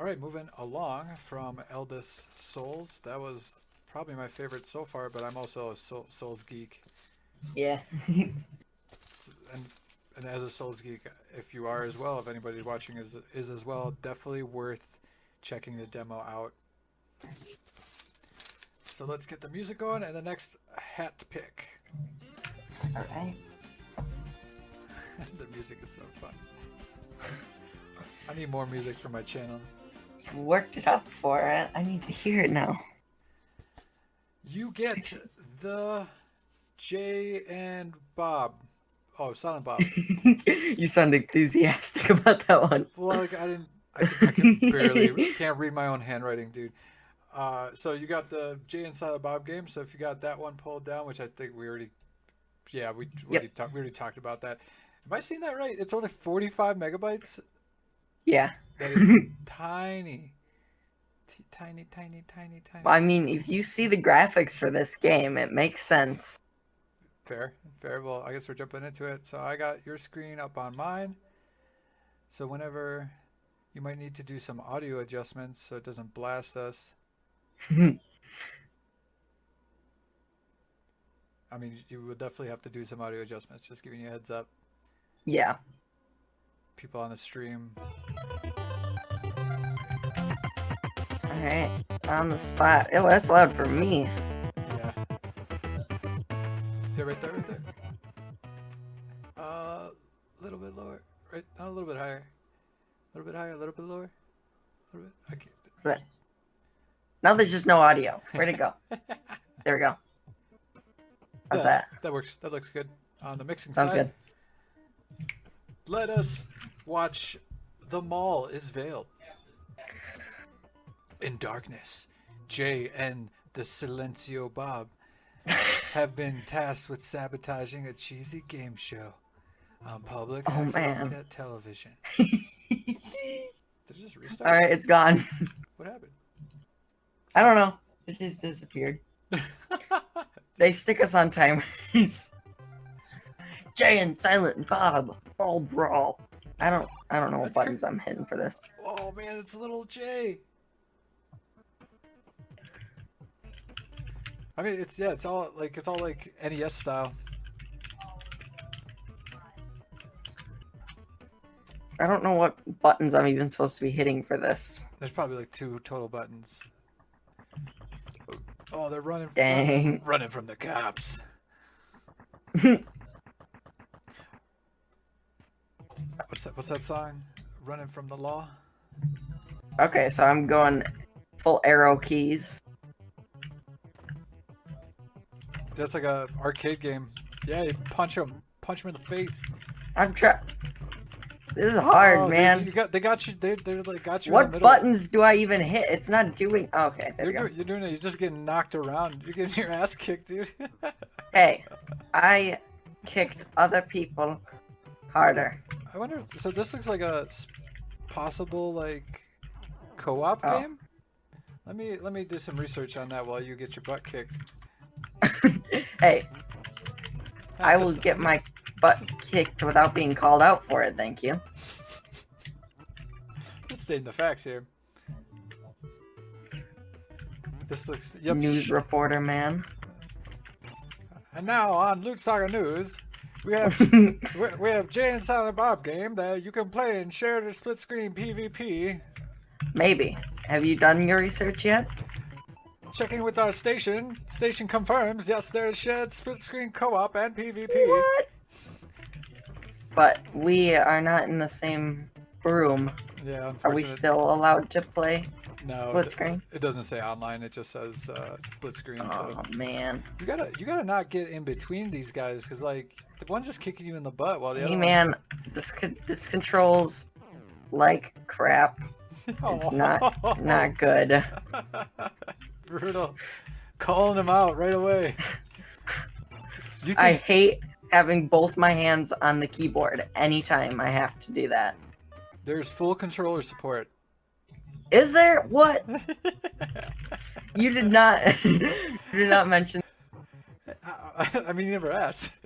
right, moving along from Eldest Souls. That was probably my favorite so far, but I'm also a Souls geek. Yeah. And as a Souls geek, if you are as well, if anybody watching is as well, definitely worth checking the demo out. So let's get the music going and the next hat to pick. All right. The music is so fun. I need more music for my channel. You worked it up for it. I need to hear it now. You get the Jay and Bob. Oh, Silent Bob. You sound enthusiastic about that one. Well, like I can barely can't read my own handwriting, dude. So you got the Jay and Silent Bob game. So if you got that one pulled down, which I think we already, yeah, we already talked about that. Am I seeing that right? It's only 45 megabytes. Yeah. That is tiny. Tiny. I mean, if you see the graphics for this game, it makes sense. Fair. Well, I guess we're jumping into it. So I got your screen up on mine. So whenever you might need to do some audio adjustments so it doesn't blast us. I mean, you would definitely have to do some audio adjustments. Just giving you a heads up. Yeah. People on the stream. Alright. On the spot. Oh, that's loud for me. Yeah. Yeah, right there. A little bit lower. Right, a little bit higher. A little bit higher, a little bit lower. A little bit. I can't. What's that? Now there's just no audio. Where'd it go? There we go. How's that? That works. That looks good. On the mixing Sounds side. good. Let us watch The Mall is Veiled. In darkness, Jay and the Silencio Bob have been tasked with sabotaging a cheesy game show on public access television. Did it just restart? Alright, it's gone. What happened? I don't know. It just disappeared. They stick us on timers. Jay and Silent Bob, all brawl. I don't know what buttons I'm hitting for this. Oh man, it's little Jay. I mean, it's all like NES style. I don't know what buttons I'm even supposed to be hitting for this. There's probably like 2 total buttons. Oh, they're running. Dang. Running from the cops. What's that song? Running from the law. Okay, so I'm going full arrow keys. That's like a arcade game. Yeah, you punch him in the face. I'm trying. This is hard, man. Dude, they got you. They like got you. What in the middle. buttons do I even hit? It's not doing. Oh, okay, there we go. You're doing it. You're just getting knocked around. You're getting your ass kicked, dude. Hey, I kicked other people harder. I wonder. So this looks like a possible like co-op game. Let me do some research on that while you get your butt kicked. Hey, I will get my butt kicked without being called out for it, thank you. Just stating the facts here. This looks... Yep. News reporter, man. And now on Loot Saga News, we have we have Jay and Silent Bob game that you can play in shared or split screen PvP. Maybe. Have you done your research yet? Checking with our station. Station confirms, yes, there is shared split screen co-op and PvP. What? But we are not in the same room. Yeah, Are we still allowed to play no, split screen? It doesn't say online. It just says split screen. Oh so. man! You gotta not get in between these guys because like the one's just kicking you in the butt while the other. Hey man, this controls like crap. It's not good. Brutal. Calling him out right away. I hate having both my hands on the keyboard anytime I have to do that. There's full controller support. Is there? What? You did not. You did not mention. I mean, you never asked.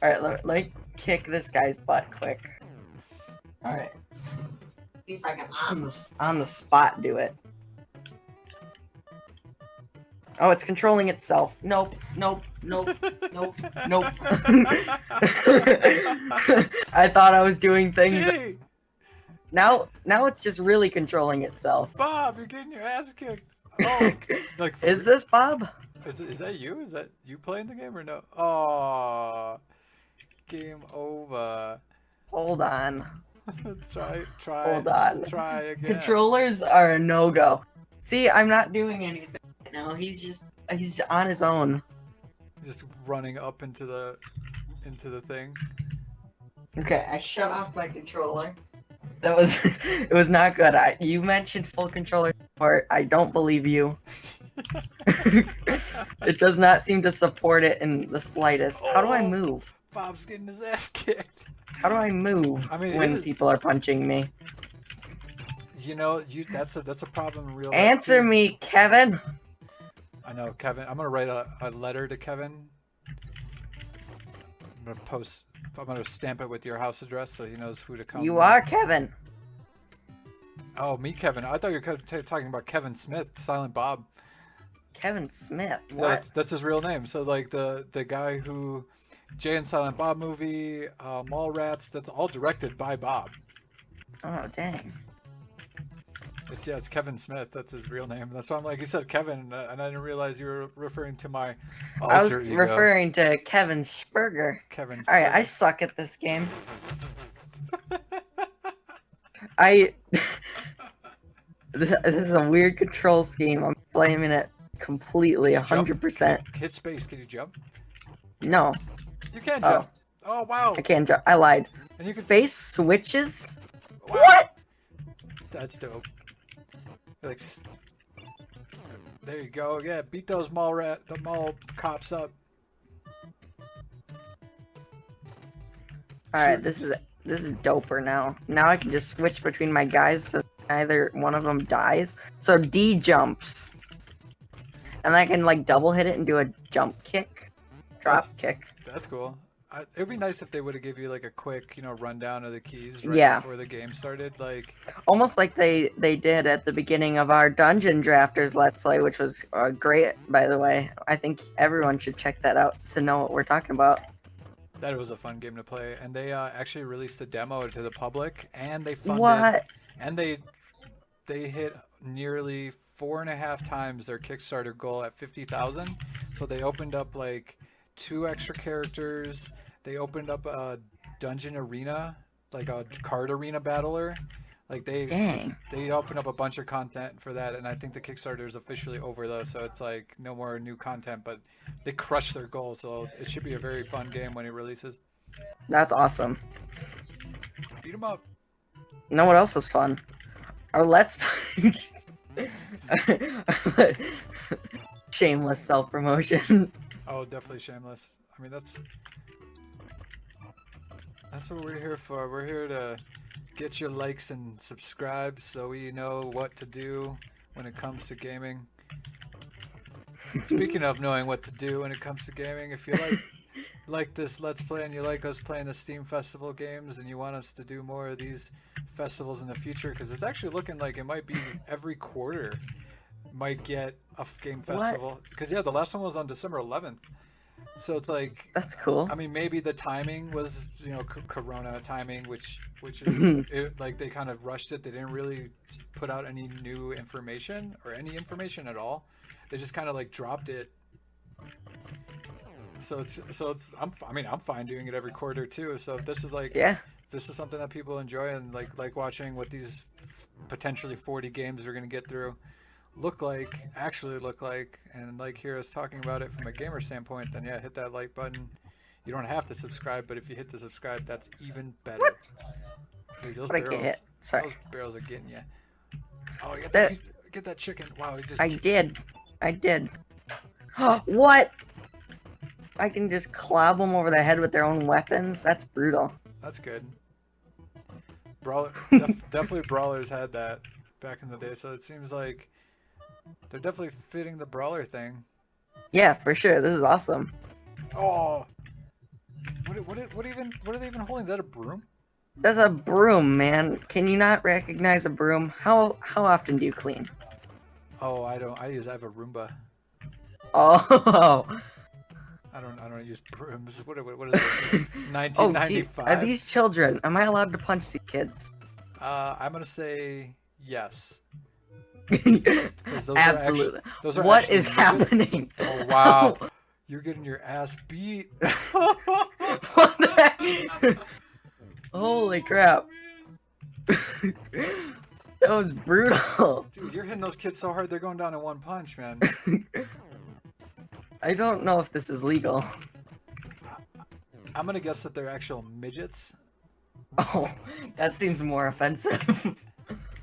All right, let me kick this guy's butt quick. All right. See if I can on the spot do it. Oh, it's controlling itself. Nope, nope, nope, nope, nope. I thought I was doing things. Gee, Now it's just really controlling itself. Bob, you're getting your ass kicked. Oh, like for Is this Bob? Is that you? Is that you playing the game or no? Oh, game over. Hold on. Hold on. Try again. Controllers are a no-go. See, I'm not doing anything right now. He's on his own. Just running up into the thing. Okay, I shut off my controller. That was it was not good. You mentioned full controller support. I don't believe you. It does not seem to support it in the slightest. How do I move? Bob's getting his ass kicked. How do I move when people are punching me? You know, that's a problem in real life. Answer me, Kevin. I know, Kevin. I'm gonna write a letter to Kevin. I'm gonna stamp it with your house address so he knows who to come. You are Kevin. Oh, me, Kevin. I thought you were talking about Kevin Smith, Silent Bob. Kevin Smith. What? Yeah, that's his real name. So like the guy who Jay and Silent Bob movie, Mallrats. That's all directed by Bob. Oh dang. It's Kevin Smith. That's his real name. That's why I'm like, you said Kevin, and I didn't realize you were referring to my alter I was ego. referring to Kevin Sperger. Kevin Sperger. All right, I suck at this game. This is a weird control scheme. I'm blaming it completely, 100%. Hit space. Can you jump? No. You can jump. Oh wow. I can't jump. I lied. And you can Space switches? Wow. What? That's dope. Like, there you go. Yeah, beat those mall cops up. All right, this is doper now. Now I can just switch between my guys so either one of them dies. So D jumps. And I can like double hit it and do a jump kick. Drop kick. That's cool. It would be nice if they would have give you like a quick, rundown of the keys before the game started. Like almost like they did at the beginning of our Dungeon Drafters Let's Play, which was great, by the way. I think everyone should check that out to know what we're talking about. That was a fun game to play, and they actually released a demo to the public, and they funded. What? And they hit nearly 4.5 times their Kickstarter goal at 50,000. So they opened up like 2 extra characters. They opened up a dungeon arena, like a card arena battler. Like they opened up a bunch of content for that, and I think the Kickstarter is officially over though, so it's like no more new content, but they crushed their goal, so it should be a very fun game when it releases. That's awesome. Beat them up. You know what else was fun? Our Let's Play. Shameless self-promotion. Oh, definitely shameless. I mean, that's what we're here for. We're here to get your likes and subscribe so we know what to do when it comes to gaming. Speaking of knowing what to do when it comes to gaming, if you like this Let's Play and you like us playing the Steam Festival games and you want us to do more of these festivals in the future, because it's actually looking like it might be every quarter might get a game festival. Because yeah, the last one was on December 11th. So it's like, that's cool. I mean, maybe the timing was, Corona timing, which is like they kind of rushed it. They didn't really put out any new information or any information at all. They just kind of like dropped it. So I'm fine doing it every quarter too. So if this is like, yeah, this is something that people enjoy and like watching what these potentially 40 games are going to get through actually look like, and like hear us talking about it from a gamer standpoint, then yeah, hit that like button. You don't have to subscribe, but if you hit the subscribe, that's even better. What? Dude, those barrels are getting you. Oh, get that chicken. Wow, I did. What? I can just clob them over the head with their own weapons? That's brutal. That's good. Definitely brawlers had that back in the day, so it seems like they're definitely fitting the brawler thing. Yeah, for sure. This is awesome. Oh, what are they even holding? Is that a broom? That's a broom, man. Can you not recognize a broom? How often do you clean? Oh, I don't. I have a Roomba. Oh. I don't use brooms. What is this? Oh, are 1995. these children? Am I allowed to punch these kids? I'm gonna say yes, because Absolutely. those are What actually is midgets. happening? Oh wow, you're getting your ass beat. What the heck? Holy crap. That was brutal. Dude, you're hitting those kids so hard they're going down in one punch, man. I don't know if this is legal. I'm gonna guess that they're actual midgets. Oh, that seems more offensive.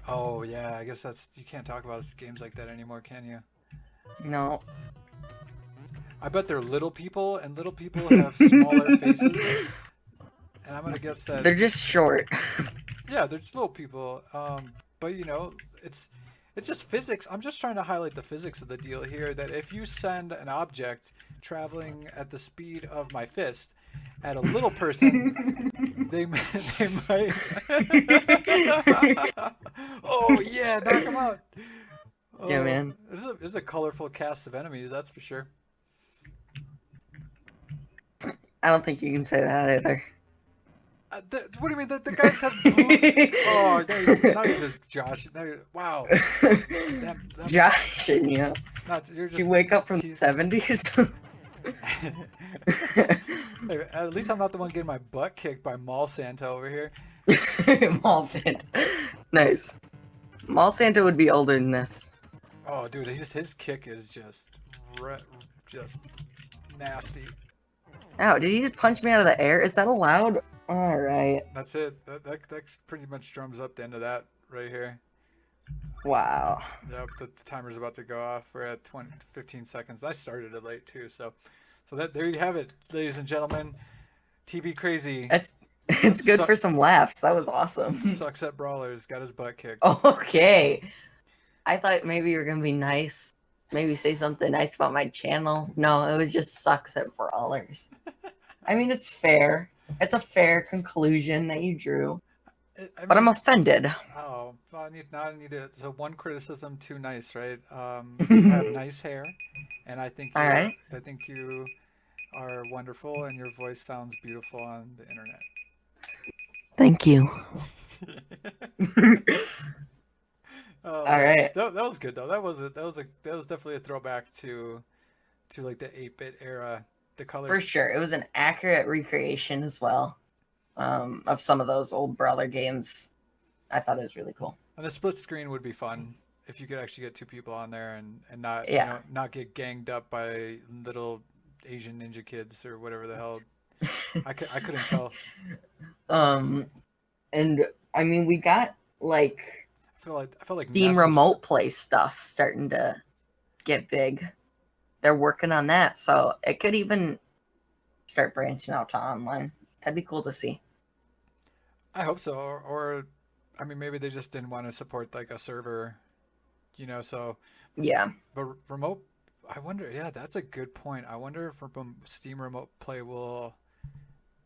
Oh yeah, I guess that's you can't talk about games like that anymore, can you? No. I bet they're little people, and little people have smaller faces, and I'm gonna guess that They're just short. yeah, they're just little people. But you know, it's just physics. I'm just trying to highlight the physics of the deal here. That if you send an object traveling at the speed of my fist at a little person, they they might. Oh yeah, knock them out. Yeah, Oh, man. there's a colorful cast of enemies, that's for sure. I don't think you can say that either. What do you mean? The guys have blue. Oh, now you're just Josh. Now you're wow. That Josh, you know. not you're Did you just wake up from the te- 70s? Hey, at least I'm not the one getting my butt kicked by Mall Santa over here. Mall Santa. Nice. Mall Santa would be older than this. Oh, dude, his kick is just nasty. Ow, did he just punch me out of the air? Is that allowed? Alright. That's it. That's pretty much drums up the end of that right here. Wow. Yep, the timer's about to go off. We're at 15 seconds. I started it late too, so that there you have it, ladies and gentlemen. TBCrazy It's good for some laughs. That was awesome. sucks at brawlers. Got his butt kicked. Okay. I thought maybe you were gonna be nice. Maybe say something nice about my channel. No, it was just sucks at brawlers. I mean, it's fair. It's a fair conclusion that you drew. But I'm offended. Oh, well, I need to. So one criticism, too nice, right? You have nice hair, and All right. I think you are wonderful, and your voice sounds beautiful on the internet. Thank you. Oh, All right. that was good though. That was definitely a throwback to like the 8-bit era. The colors. For sure. It was an accurate recreation as well of some of those old brawler games. I thought it was really cool. And the split screen would be fun if you could actually get two people on there and not Yeah. not get ganged up by little Asian ninja kids or whatever the hell. I couldn't tell. And I mean, we got like I felt like Steam Remote Play stuff starting to get big. They're working on that, so it could even start branching out to online. That'd be cool to see. I hope so, or I mean, maybe they just didn't want to support like a server, you know. So Yeah. but remote, I wonder. Yeah, that's a good point. I wonder if Steam Remote Play will.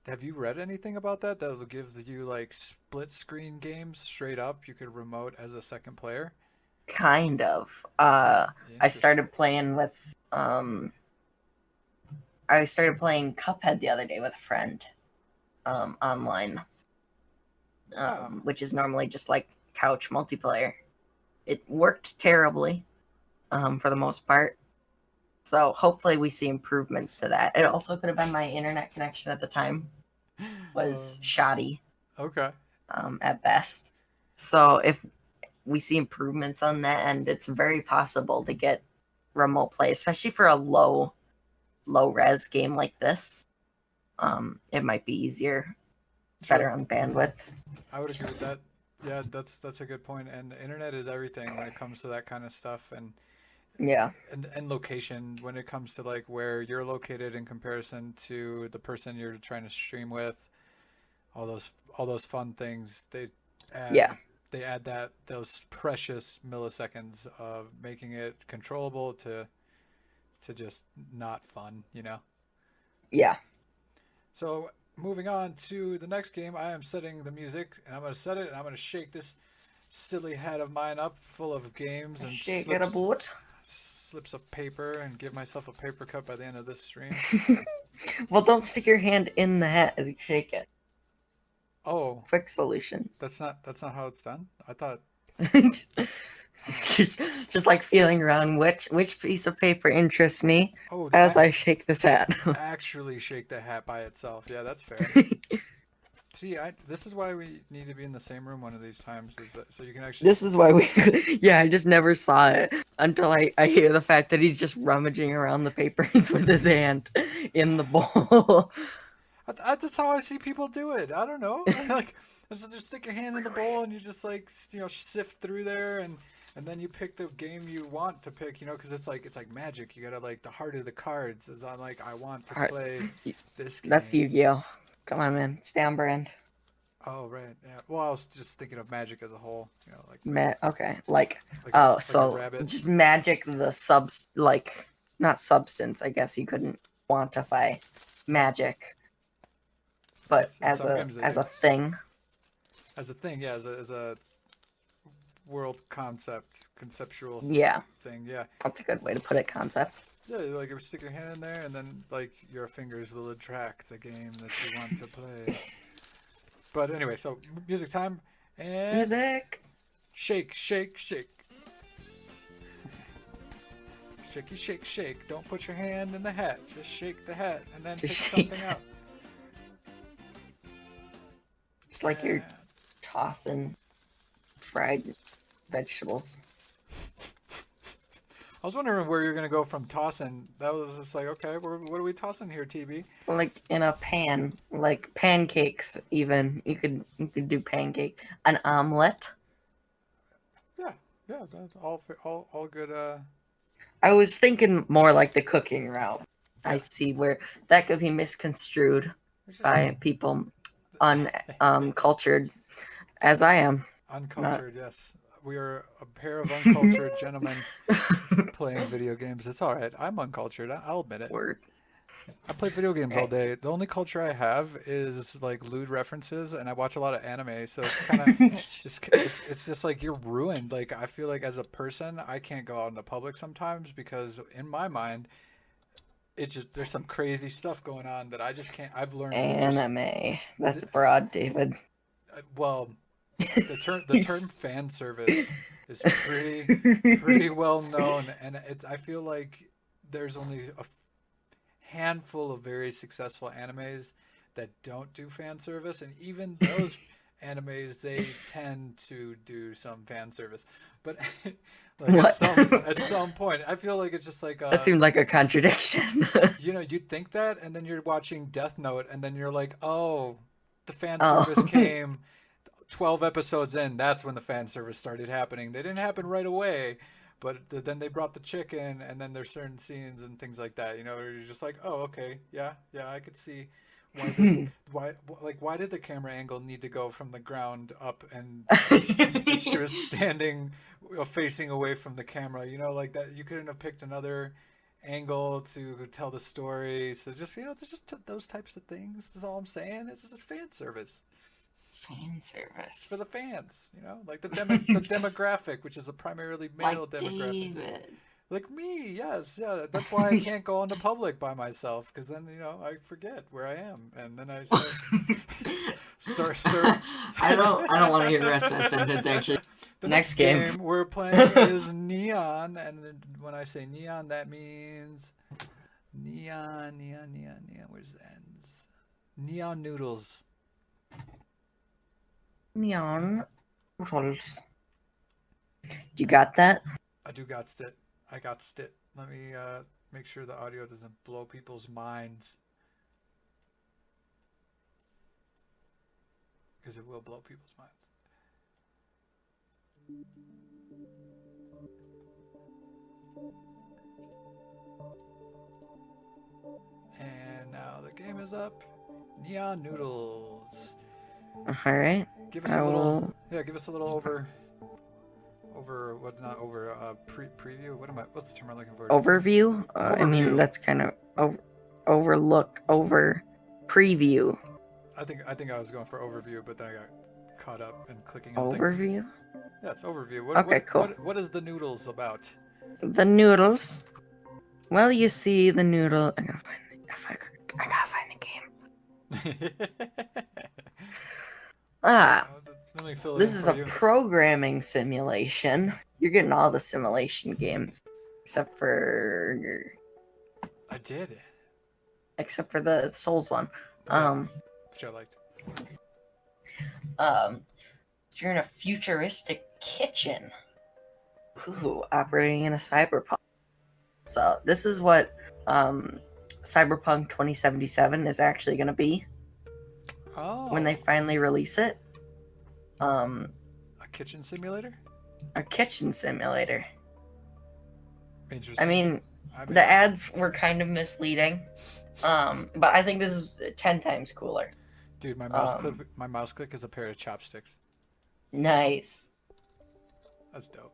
Have you read anything about that? That will give you like split screen games straight up. You could remote as a second player. Kind of. I started playing with I started playing Cuphead the other day with a friend online, which is normally just like couch multiplayer. It worked terribly for the most part. So hopefully we see improvements to that. It also could have been my internet connection at the time was shoddy. Okay. At best. So if we see improvements on that end, it's very possible to get remote play, especially for a low res game like this. It might be easier, better on bandwidth. I would agree with that. Yeah, that's a good point. And the internet is everything when it comes to that kind of stuff, and yeah, and location when it comes to like where you're located in comparison to the person you're trying to stream with. All those fun things they add those precious milliseconds of making it controllable to just not fun, you know. Yeah. So moving on to the next game, I am setting the music, and I'm going to set it, and I'm going to shake this silly head of mine up full of games and Shake it aboard. slips of paper, and give myself a paper cut by the end of this stream. Well, don't stick your hand in the hat as you shake it. Oh, Quick solutions. that's not how it's done. I thought. just like feeling around which piece of paper interests me Oh, as I shake this hat. actually shake the hat by itself. Yeah, that's fair. See, this is why we need to be in the same room one of these times, is that so you can actually. This is why we. Yeah, I just never saw it until I hear the fact that he's just rummaging around the papers with his hand in the bowl. That's how I see people do it. I don't know. Like, just stick your hand in the bowl and you just like sift through there, and then you pick the game you want to pick. Because it's like magic. You gotta like the heart of the cards. Is I'm like I want to play this game. That's Yu-Gi-Oh. Come on, man. Stay on brand. Oh right, yeah. Well, I was just thinking of magic as a whole. Okay, so just magic, the not substance. I guess you couldn't quantify magic, but as a thing. As a thing, yeah, as a world conceptual. Yeah. Thing, yeah. That's a good way to put it. Concept. Yeah, like you stick your hand in there, and then like your fingers will attract the game that you want to play. But anyway, so music time and music. Shake, shake, shake. Shaky, shake, shake. Don't put your hand in the hat. Just shake the hat and then pick something up. Just like you're tossing fried vegetables. I was wondering where you're gonna go from tossing. That was just like, okay, what are we tossing here, TB? Like in a pan, like pancakes. Even you could do pancakes, an omelet. Yeah, that's all good. I was thinking more like the cooking route. Yeah. I see where that could be misconstrued by people uncultured, as I am. Uncultured, yes. We are a pair of uncultured gentlemen playing video games. It's all right. I'm uncultured. I'll admit it. Word. I play video games all day. The only culture I have is like lewd references, and I watch a lot of anime. So it's kind of it's just like you're ruined. Like I feel like as a person, I can't go out in the public sometimes because in my mind, it's just there's some crazy stuff going on that I just can't. I've learned anime. That's broad, David. Well. The term fan service is pretty well known, and I feel like there's only a handful of very successful animes that don't do fan service, and even those animes they tend to do some fan service. But like at some point, I feel like it's just like that seemed like a contradiction. You'd think that, and then you're watching Death Note, and then you're like, oh, the fan service came 12 episodes in. That's when the fan service started happening. They didn't happen right away, but then they brought the chicken, and then there's certain scenes and things like that. Where you're just like, oh, okay, yeah, I could see why did the camera angle need to go from the ground up, and she was standing facing away from the camera. Like that. You couldn't have picked another angle to tell the story. So just there's just those types of things. That's all I'm saying. It's just a fan service. Fan service for the fans, like the demographic, which is a primarily male like demographic. David. Like me, yes, yeah. That's why I can't go into public by myself, because then I forget where I am, and then I start. I don't want to hear the rest of that sentence. Actually, the next game we're playing is Neon, and when I say Neon, that means Neon. Where's the ends? Neon Noodles. Neon Noodles. You got that? I do got it. I got it. Let me make sure the audio doesn't blow people's minds, because it will blow people's minds. And now the game is up. Neon Noodles. All right. Give us a little. Yeah, give us a little preview. What's the term I'm looking for? Overview. I mean, that's kind of overlook over preview. I think I was going for overview, but then I got caught up in clicking on things. Overview. Yes, overview. What Okay, what cool. what is the noodles about? The noodles. Well, you see, the noodle. I gotta find the. I gotta find the game. Ah, Let me fill it this in is for a you. programming simulation. You're getting all the simulation games, except for I did. the Souls one. Yeah, Um, which I liked. um, so you're in a futuristic kitchen. Ooh, operating in a cyberpunk. So this is what Cyberpunk 2077 is actually going to be when Oh, they finally release it. Um, a kitchen simulator. a kitchen simulator. I Interesting. mean, I the mean, ads were kind of misleading. But I think this is 10 times cooler. dude, Um, my mouse click is a pair of chopsticks. nice. That's dope.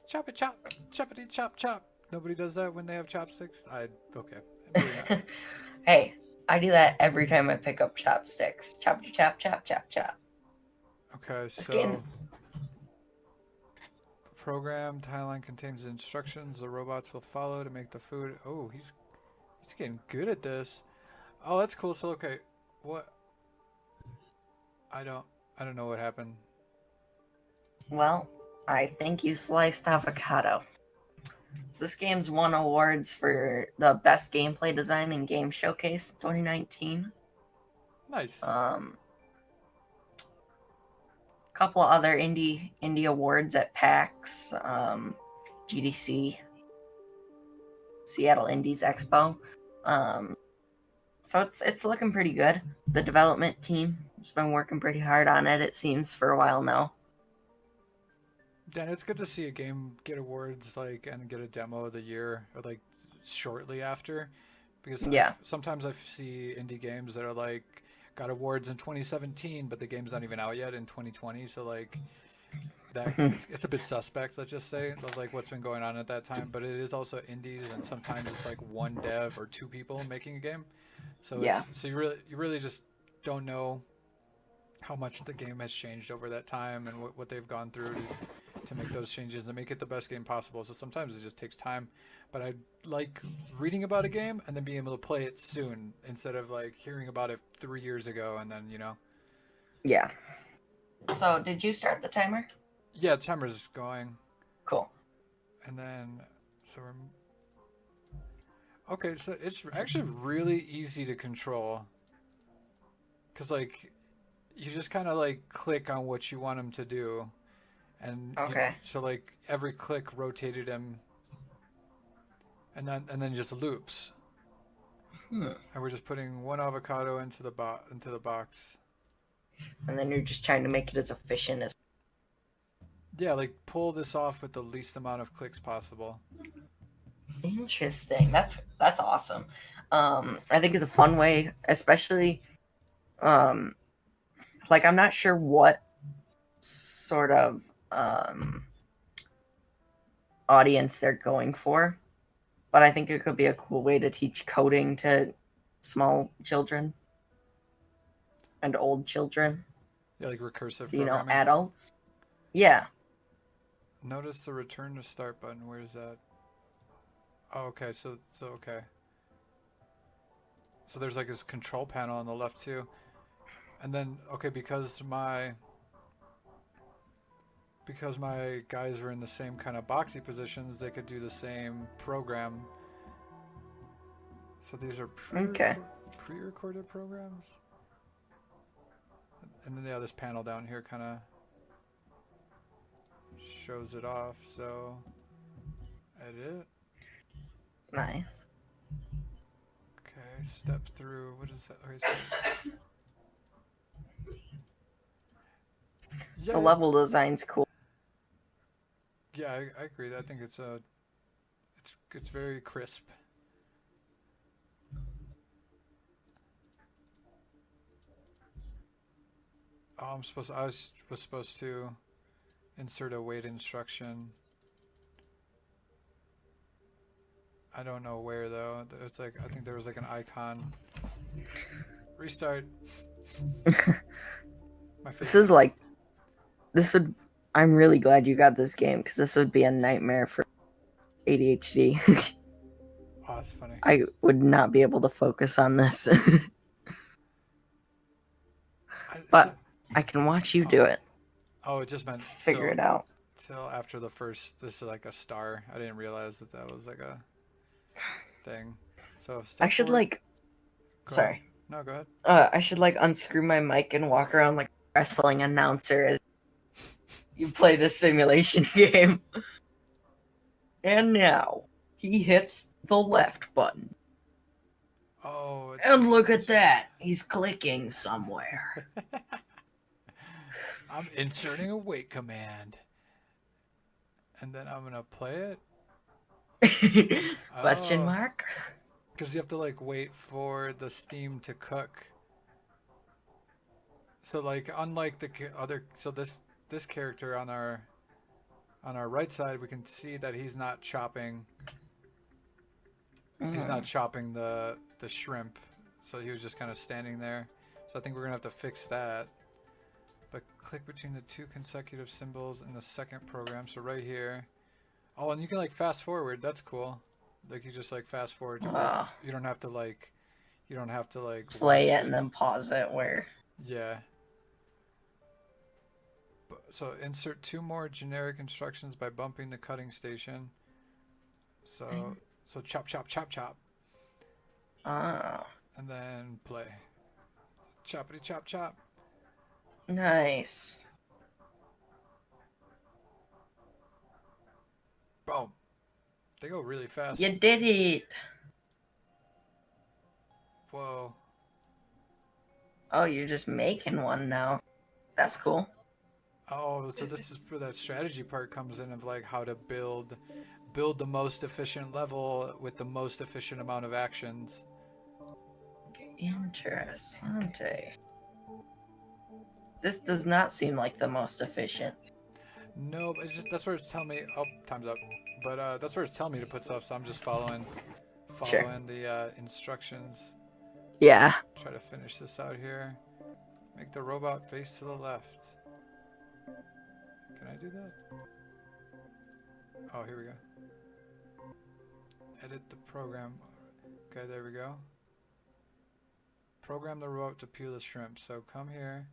Chop it, chop, choppity, chop, chop. Nobody does that when they have chopsticks. Okay, maybe not. Hey, I do that every time I pick up chopsticks. Chop, chop, chop, chop, chop. Okay, This so game, the program timeline contains instructions the robots will follow to make the food. Oh, he's getting good at this. Oh, that's cool. So okay, what? I don't I don't know what happened. well, I think you sliced avocado. So this game's won awards for the best gameplay design in Game Showcase 2019. Nice. Um, couple of other indie awards at PAX, GDC, Seattle Indies Expo. Um, so it's looking pretty good. The development team has been working pretty hard on it. It seems for a while now. Dan, it's good to see a game get awards like and get a demo of the year or like shortly after, because Yeah. sometimes I see indie games that are like got awards in 2017, but the game's not even out yet in 2020. So like that it's a bit suspect. Let's just say of like what's been going on at that time. But it is also indies, and sometimes it's like one dev or two people making a game. So Yeah. you really just don't know how much the game has changed over that time and what they've gone through to make those changes and make it the best game possible. So sometimes it just takes time. But I like reading about a game and then being able to play it soon instead of like hearing about it 3 years ago and then, Yeah. So did you start the timer? yeah, timer's going. Cool. And then, so okay, so it's actually really easy to control. Because, like, you just kind of like click on what you want him to do. And, Okay. so like every click rotated him and then just loops. Hmm. And we're just putting one avocado into the box. And then you're just trying to make it as efficient as. Yeah, like pull this off with the least amount of clicks possible. Interesting. That's awesome. I think it's a fun way, especially um, like I'm not sure what sort of audience they're going for, but I think it could be a cool way to teach coding to small children and old children. Yeah, like recursive So, programming. adults. Yeah. Notice the return to start button. Where's that? Oh, okay. So okay. So there's like this control panel on the left too. And then okay, because my guys were in the same kind of boxy positions, they could do the same program. So these are Okay. pre-recorded programs. And then this panel down here kind of shows it off. So edit. Nice. Okay, step through. What is that? Okay, so The yeah, level design's cool. yeah, I agree. I think it's very crisp. Oh, I was supposed to insert a wait instruction. I don't know where though. It's like I think there was like an icon. Restart. My This favorite. is like, this would, I'm really glad you got this game because this would be a nightmare for ADHD. Oh, it's funny. I would not be able to focus on this. So, But I can watch you oh, do it. oh, it just meant Figure it out. till after the first. This is like a star. I didn't realize that that was like a thing. So I step should forward. like, Go ahead. sorry. No, go ahead. I should like unscrew my mic and walk around like a wrestling announcer as you play this simulation game. And now he hits the left button. Oh, it's And look at that. He's clicking somewhere. I'm inserting a wait command, and then I'm gonna play it. Question Oh, mark? because you have to like wait for the steam to cook. So like unlike the other, so this character on our right side, we can see that he's not chopping. He's not Mm. chopping the shrimp, so he was just kind of standing there. So I think we're gonna have to fix that. But click between the two consecutive symbols in the second program. So right here. Oh, and you can like fast forward. That's cool. Like you just like fast forward to where you don't have to like Play watch it it. and then pause it where. Yeah. So insert two more generic instructions by bumping the cutting station. So chop chop chop chop Oh, and then play. Choppity chop chop. nice. Boom. They go really fast. You did it. Whoa. Oh, you're just making one now. That's cool. Oh, so this is where that strategy part comes in of like how to build the most efficient level with the most efficient amount of actions. Interessante. This does not seem like the most efficient. No, but it's just that's where it's telling me. Oh, time's up. But that's where it's telling me to put stuff. So I'm just Sure. following the instructions. Yeah. Try to finish this out here. Make the robot face to the left. Can I do that? Oh, here we go. Edit the program. Okay, there we go. Program the robot to peel the shrimp. So come here,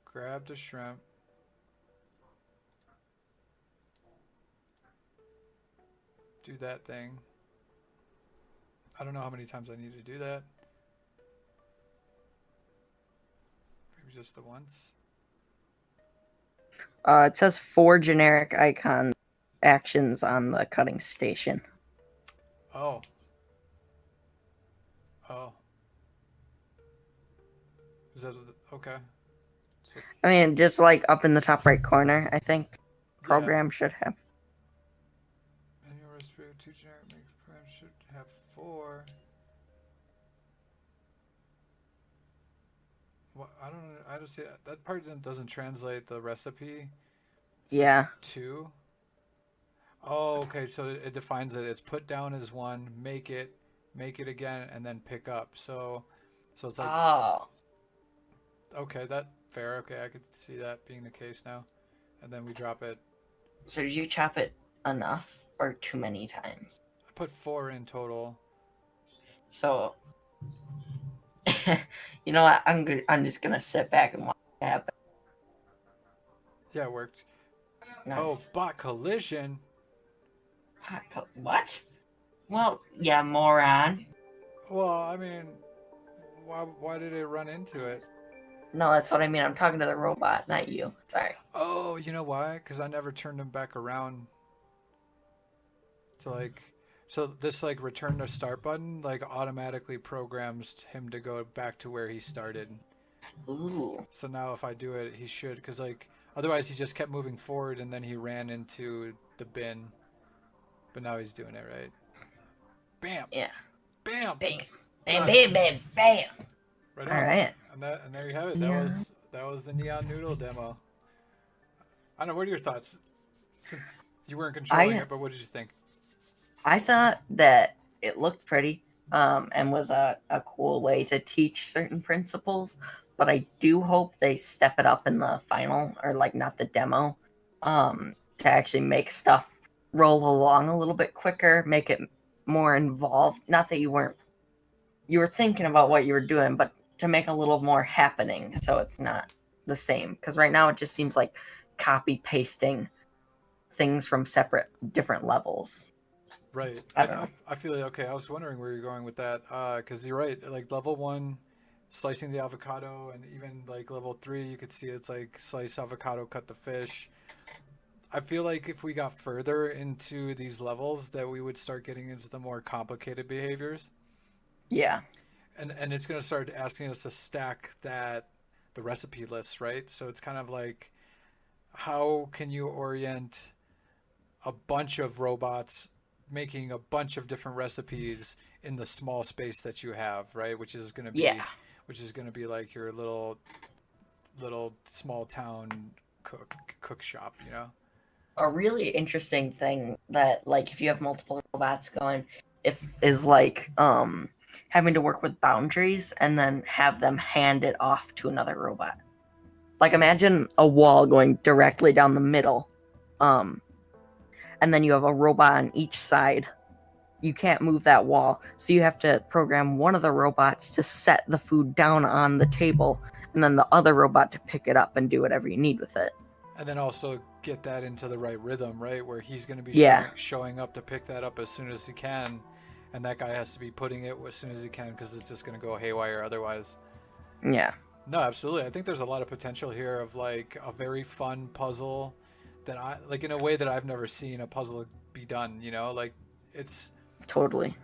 grab the shrimp. Do that thing. I don't know how many times I need to do that. Maybe just the once. It says 4 generic icon actions on the cutting station. Oh. Oh. Is that okay? So, I mean, just like up in the top right corner, I think yeah. program should have. Manual recipe two generic makes program should have 4. What I don't see that part doesn't translate the recipe. It says Yeah. 2. Oh, okay. So it defines it. It's put down as 1, make it again, and then pick up. So it's like Oh. okay, that fair. Okay, I could see that being the case now. And then we drop it. So did you chop it enough or too many times? I put 4 in total. So, you know what? I'm just gonna sit back and watch it happen. Yeah, it worked. Oh, Nice. bot collision. What? Well, yeah, moron. Well, I mean, why did it run into it? No, that's what I mean. I'm talking to the robot, not you. Sorry. Oh, you know why? Because I never turned him back around. So like, so this like return to start button like automatically programs him to go back to where he started. Ooh. So now if I do it, he should, because like otherwise he just kept moving forward and then he ran into the bin. But now he's doing it right. Bam. Yeah. Bam. Bam. Bam, bam, bam, bam. Right All on. right. And there you have it. Yeah. That was the Neon Noodle demo. I don't know. What are your thoughts? Since you weren't controlling it, but what did you think? I thought that it looked pretty. and was a cool way to teach certain principles. But I do hope they step it up in the final, or like not the demo, to actually make stuff roll along a little bit quicker, make it more involved. Not that you were thinking about what you were doing, but to make a little more happening so it's not the same. Because right now it just seems like copy pasting things from different levels. Right. I don't know. I feel like, okay. I was wondering where you're going with that. Because you're right. Like level one, slicing the avocado, and even like level three, you could see it's like slice avocado, cut the fish. I feel like if we got further into these levels, that we would start getting into the more complicated behaviors, Yeah. and it's gonna start asking us to stack the recipe list, right? So it's kind of like, how can you orient a bunch of robots making a bunch of different recipes in the small space that you have, right? Yeah. Which is going to be like your little small town cook shop, you know? A really interesting thing that, like, if you have multiple robots going, if is like having to work with boundaries and then have them hand it off to another robot. Like, imagine a wall going directly down the middle, um and then you have a robot on each side. You can't move that wall, so you have to program one of the robots to set the food down on the table, and then the other robot to pick it up and do whatever you need with it. And then also get that into the right rhythm, right? Where he's going to be Yeah. showing up to pick that up as soon as he can, and that guy has to be putting it as soon as he can because it's just going to go haywire otherwise. Yeah. No, absolutely. I think there's a lot of potential here of like a very fun puzzle that I like in a way that I've never seen a puzzle be done, you know? Like it's Totally.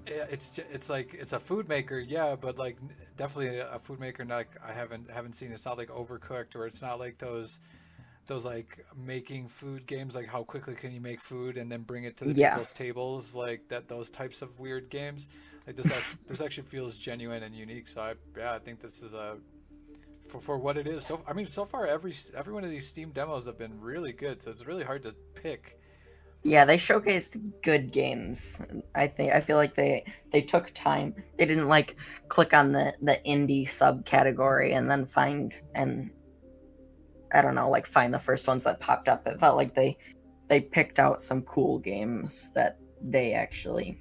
it's like it's a food maker, yeah, but like definitely a food maker like I haven't seen. It's not like Overcooked, or it's not like those like making food games, like how quickly can you make food and then bring it to the Yeah. people's tables, like that, those types of weird games. Like this actually feels genuine and unique. So I think this is a for what it is. So I mean, so far every one of these Steam demos have been really good. So it's really hard to pick. Yeah, they showcased good games. I feel like they took time. They didn't like click on the indie subcategory and then find, and I don't know, like find the first ones that popped up. It felt like they picked out some cool games that they actually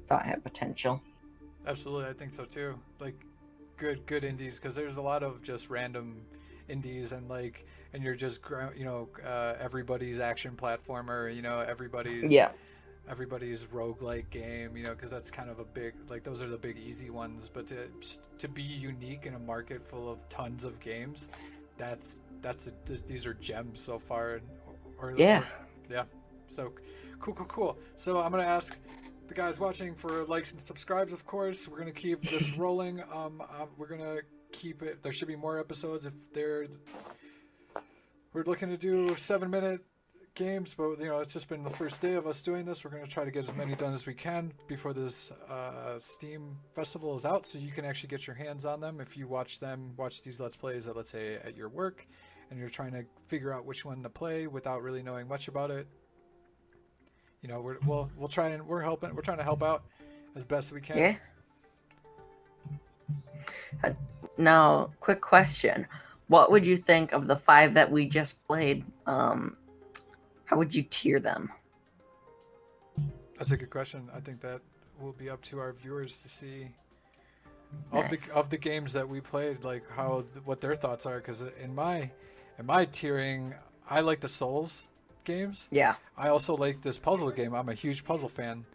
thought had potential. Absolutely, I think so too. Like good indies, because there's a lot of just random indies, and like, and you're just everybody's action platformer, Yeah. everybody's roguelike game, because that's kind of a big, like, those are the big easy ones. But to be unique in a market full of tons of games, these are gems so far. Yeah. Or yeah. So cool. So I'm gonna ask the guys watching for likes and subscribes. Of course, we're gonna keep this rolling. We're gonna keep it. There should be more episodes. We're looking to do 7-minute games, but it's just been the first day of us doing this. We're gonna try to get as many done as we can before this Steam festival is out, so you can actually get your hands on them if you watch these Let's Plays at, let's say, at your work, and you're trying to figure out which one to play without really knowing much about it. We'll try, and we're trying to help out as best we can. Yeah. Now, quick question. What would you think of the 5 that we just played? How would you tier them? That's a good question. I think that will be up to our viewers to see Nice. of the games that we played, like what their thoughts are. Because in my tiering, I like the Souls games. Yeah. I also like this puzzle game. I'm a huge puzzle fan.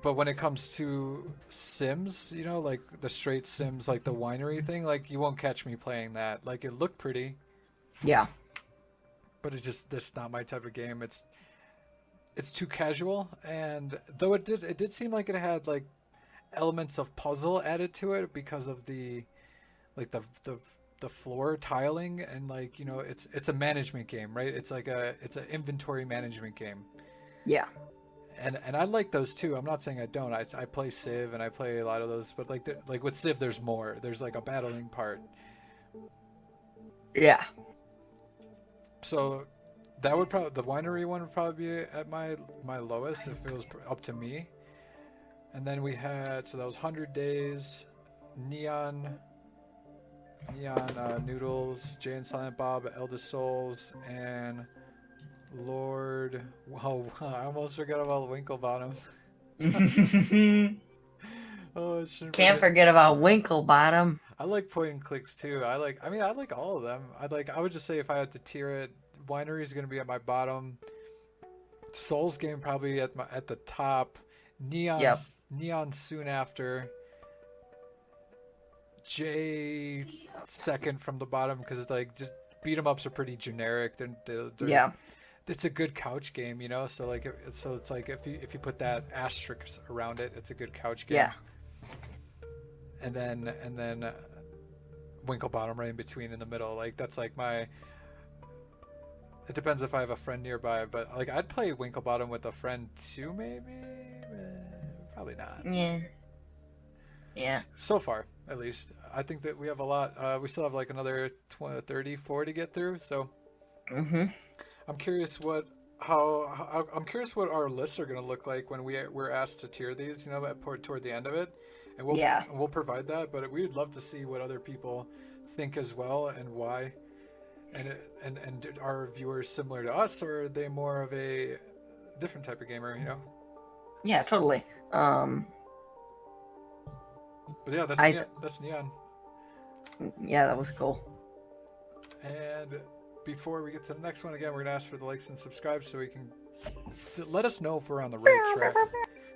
But when it comes to Sims, like the straight Sims, like the winery thing, like you won't catch me playing that. Like, it looked pretty, Yeah. but that's not my type of game. It's too casual, and though it did seem like it had like elements of puzzle added to it because of the like the floor tiling, and like, it's a management game, right? It's an inventory management game. Yeah. And I like those too. I'm not saying I don't. I play Civ and I play a lot of those, but like with Civ, there's more. There's like a battling part. Yeah. So that would probably, the winery one would probably be at my lowest if it was up to me. And then we had, so that was 100 Days, Neon Noodles, Jay and Silent Bob, Eldest Souls, and Lord. Whoa, I almost forgot about Winklebottom. Oh, I shouldn't Can't forget. forget about Winklebottom. I like point and clicks too. I like all of them. I would just say if I had to tier it, Winery is going to be at my bottom. Souls game probably at the top. Yep. Neon soon after. J second from the bottom because it's like just beat 'em ups are pretty generic. Yeah. It's a good couch game, you know. So like so it's like if you put that asterisk around it, it's a good couch game. Yeah. And then Winklebottom right in between in the middle. Like that's like my. It depends if I have a friend nearby, but like I'd play Winklebottom with a friend too, maybe. Probably not. Yeah. Yeah. So far, at least, I think that we have a lot. We still have like another 20, 34 to get through. So I'm curious I'm curious what our lists are going to look like when we're asked to tier these. You know, toward the end of it, and we'll provide that. But we would love to see what other people think as well and why. And are viewers similar to us, or are they more of a different type of gamer? You know. Yeah. Totally. But yeah, that's Neon. Yeah, that was cool. And before we get to the next one, again, we're gonna ask for the likes and subscribe so we can let us know if we're on the right track.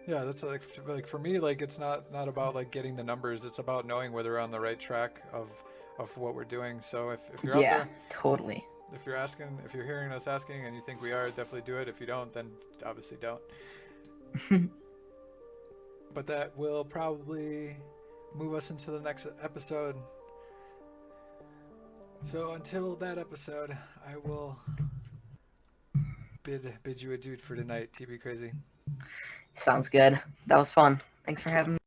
Yeah, that's like for me, like it's not about like getting the numbers. It's about knowing whether we're on the right track of what we're doing. So if you're out there, totally. if you're hearing us asking and you think we are, definitely do it. If you don't, then obviously don't. But that will probably move us into the next episode. So until that episode, I will bid you adieu for tonight, TBCrazy. Sounds good. That was fun. Thanks for having me.